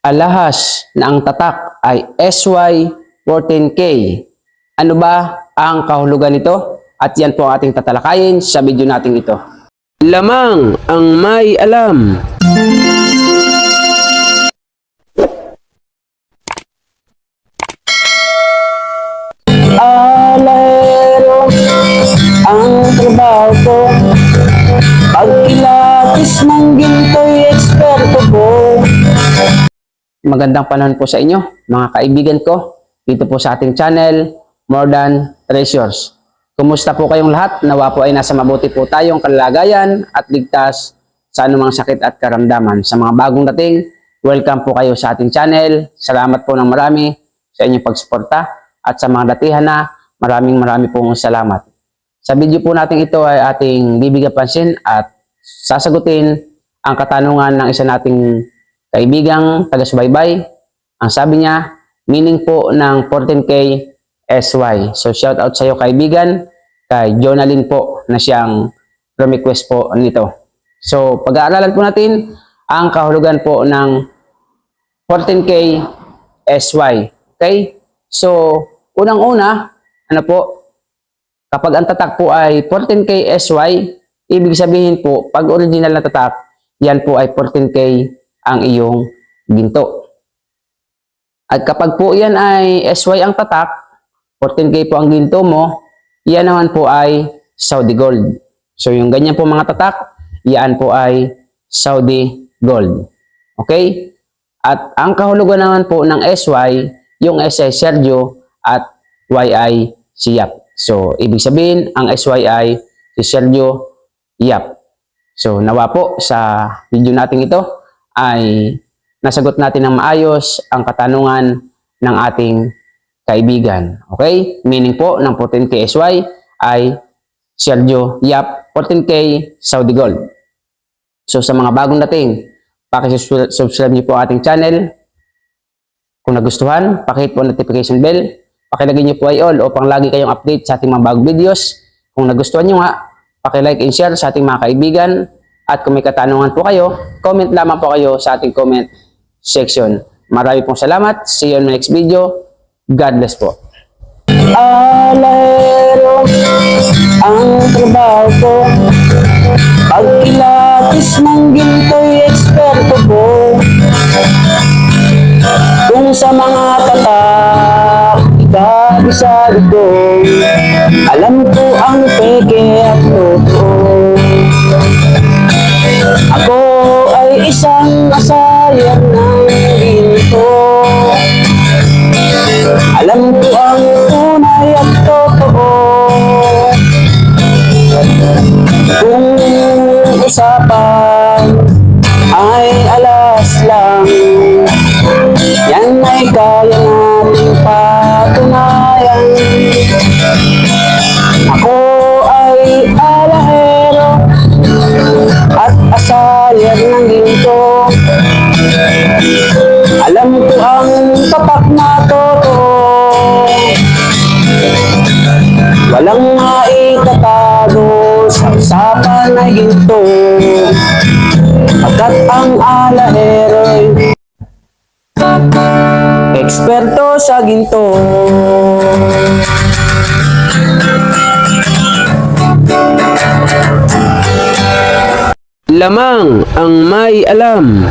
Alahas na ang tatak ay SY14K. Ano ba ang kahulugan nito? At yan po ang ating tatalakayin sa video natin ito. Lamang ang may alam. Alahero ang trabaho ko, pagkilatis ng ginto'y eksperto ko. Magandang panahon po sa inyo, mga kaibigan ko, dito po sa ating channel, More Than Treasures. Kumusta po kayong lahat? Nawa po ay nasa mabuti po tayong kalagayan at ligtas sa anumang sakit at karamdaman. Sa mga bagong dating, welcome po kayo sa ating channel. Salamat po ng marami sa inyong pagsuporta at sa mga datihan na marami pong salamat. Sa video po natin ito ay ating bibigyan pansin at sasagutin ang katanungan ng isa nating kaibigang taga-subaybay. Ang sabi niya, meaning po ng 14K SY. So shout out sa iyo kaibigan, kay Jonalyn po na siyang request po nito. So pag-aaralan po natin ang kahulugan po ng 14K SY. Okay? So unang-una, ano po, kapag ang tatak po ay 14K SY, ibig sabihin po, pag original na tatak, yan po ay 14K ang iyong ginto. At kapag po yan ay SY ang tatak, 14K po ang ginto mo, yan naman po ay Saudi Gold. So yung ganyan po mga tatak, yan po ay Saudi Gold. Okay? At ang kahulugan naman po ng SY, yung S ay Sergio at Y ay si Yap. So ibig sabihin, ang SY ay si Sergio Yap. So nawa po sa video natin ito ay nasagot natin ng maayos ang katanungan ng ating kaibigan. Okay? Meaning po ng 14K SY ay Sergio Yap, 14K Saudi Gold. So sa mga bagong dating, pakisubscribe niyo po ating channel. Kung nagustuhan, pakihit po ang notification bell. Pakilagay niyo po ay all upang lagi kayong update sa ating mga bagong videos. Kung nagustuhan niyo nga, pakilike and share sa ating mga kaibigan. At kung may katanungan po kayo, comment lamang po kayo sa ating comment section. Marami pong salamat. See you on the next video. God bless po. Alahero ang trabaho ko, pagkilatis ng ginto'y eksperto ko. Kung sa mga tatak, ikabisado ko, alam ko ang peke at totoo. Ako ay isang asayan ng ginto. Alam ko ang tunay at totoo. Kung usapan ay alas lang, yan ay kaya nating patunayan. Ako ay alahero at asayan ng ginto. Alam ko ang tapak na totoo. Walang maitatago sa usapan ay ginto. Pagkat ang alahero'y eksperto sa ginto. Lamang ang may alam.